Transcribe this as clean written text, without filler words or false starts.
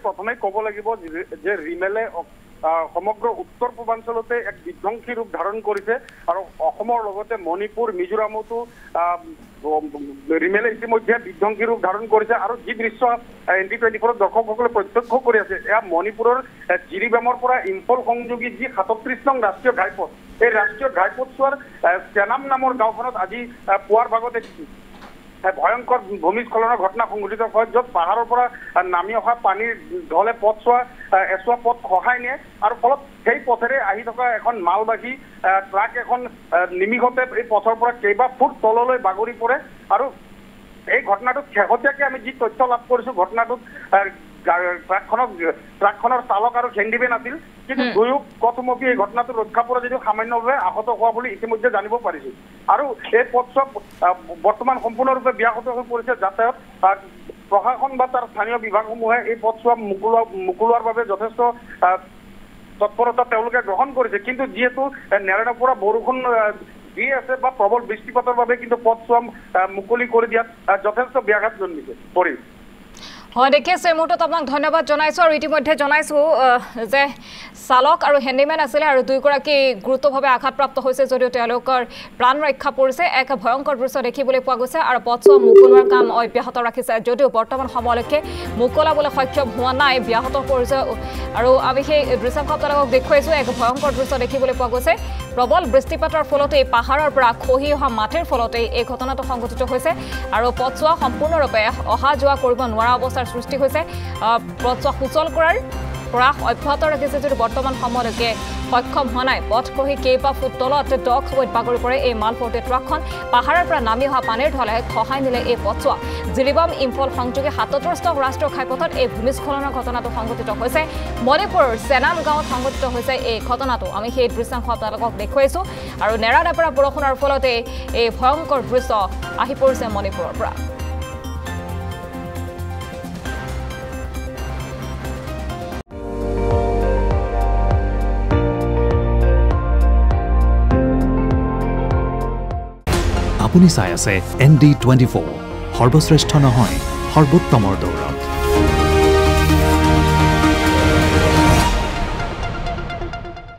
প্ৰথমে ক'ব লাগিব যে ৰিমেলে সমগ্ৰ উত্তৰ পূৰ্বাঞ্চলতে এক বিধ্বংসী ৰূপ ধাৰণ কৰিছে আৰু অসমৰ লগতে মণিপুৰ মিজোৰামতো ৰিমেলে ইতিমধ্যে বিধ্বংসী ৰূপ ধাৰণ কৰিছে আৰু যি দৃশ্য ND24 দৰ্শকসকলে প্ৰত্যক্ষ কৰি আছে এয়া মণিপুৰৰ জিৰিবামৰ পৰা ইম্ফল সংযোগী যি 37 নং ৰাষ্ট্ৰীয় ঘাইপথ এই ৰাষ্ট্ৰীয় ঘাইপথছোৱাৰ চেনাম নামৰ গাঁওখনত আজি পুৱাৰ ভাগতে ভয়ংকৰ ভূমিস্খলনৰ ঘটনা সংঘটিত হয় য'ত পাহাৰৰ পৰা নামি অহা পানীৰ ঢলে এছোৱা পথ খহাই নিয়ে আৰু ফলত সেই পথেৰে আহি থকা এখন মালবাহী ট্ৰাক এখন নিমিষতে এই পথৰ পৰা কেইবা ফুট তললৈ বাগৰি পৰে আৰু এই ঘটনাটোত শেহতীয়াকৈ আমি যি তথ্য লাভ কৰিছো ঘটনাটোত ট্ৰাকখনৰ চালক আৰু হেণ্ডিমেন আছিল কিন্তু দুয়ো কথমপি এই ঘটনাটো ৰক্ষা পৰা যদিও সামান্যভাৱে আহত হোৱা বুলি ইতিমধ্যে জানিব পাৰিছো আৰু এই পথছোৱা বৰ্তমান সম্পূৰ্ণৰূপে ব্যাহত হৈ পৰিছে যাতায়াত প্ৰশাসন বা তাৰ স্থানীয় বিভাগসমূহে এই পথছোৱা মুকলোৱাৰ বাবে যথেষ্ট তৎপৰতা তেওঁলোকে গ্ৰহণ কৰিছে কিন্তু যিহেতু নেৰাণৰ পৰা বৰষুণ দি আছে বা প্ৰবল বৃষ্টিপাতৰ বাবে কিন্তু পথছোৱা মুকলি কৰি দিয়াত যথেষ্ট ব্যাঘাত জন্মিছে পৰি হয় দেখিছে মুহূৰ্তত আপোনাক ধন্যবাদ জনাইছো আৰু ইতিমধ্যে জনাইছো যে চালক আৰু হেণ্ডিমেন আছিলে আৰু দুইগৰাকী গুৰুত্বভাৱে আঘাতপ্ৰাপ্ত হৈছে যদিও তেওঁলোকৰ প্ৰাণ ৰক্ষা পৰিছে এক ভয়ংকৰ দৃশ্য দেখিবলৈ পোৱা গৈছে আৰু পথছোৱা মুকলোৱাৰ কাম অব্যাহত ৰাখিছে যদিও বৰ্তমান সময়লৈকে মুকলাবলৈ সক্ষম হোৱা নাই ব্যাহত পৰিছে আৰু আমি সেই দৃশ্যখন আপোনালোকক দেখুৱাইছো এক ভয়ংকৰ দৃশ্য দেখিবলৈ পোৱা গৈছে প্ৰবল বৃষ্টিপাতৰ ফলতে পাহাৰৰ পৰা খহি অহা মাটিৰ ফলতে এই ঘটনাটো সংঘটিত হৈছে আৰু পথছোৱা সম্পূৰ্ণৰূপে অহা যোৱা কৰিব নোৱাৰা অৱস্থাৰ সৃষ্টি হৈছে পথছোৱা সুচল কৰাৰ প্ৰয়াস অব্যাহত ৰাখিছে যদিও বৰ্তমান সময়লৈকে সক্ষম হোৱা নাই পথ খহি কেইবা ফুট তলত দ সময়ত বাগৰি পৰে এই মালভৰ্তি ট্ৰাকখন পাহাৰৰ পৰা নামি অহা পানীৰ ঢলে খহাই নিলে এই পথছোৱা জিৰিবাম ইম্ফল সংযোগী 37 নং ৰাষ্ট্ৰীয় ঘাইপথত এই ভূমিস্খলনৰ ঘটনাটো সংঘটিত হৈছে মণিপুৰৰ চেনাম গাঁৱত সংঘটিত হৈছে এই ঘটনাটো আমি সেই দৃশ্যাংশ আপোনালোকক দেখুৱাইছো আৰু নেৰানেপেৰা বৰষুণৰ ফলতে এই ভয়ংকৰ দৃশ্য আহি পৰিছে মণিপুৰৰ পৰা আপুনি চাই আছে ND24 সৰ্বশ্ৰেষ্ঠ নহয় সৰ্বোত্তমৰ দৌৰ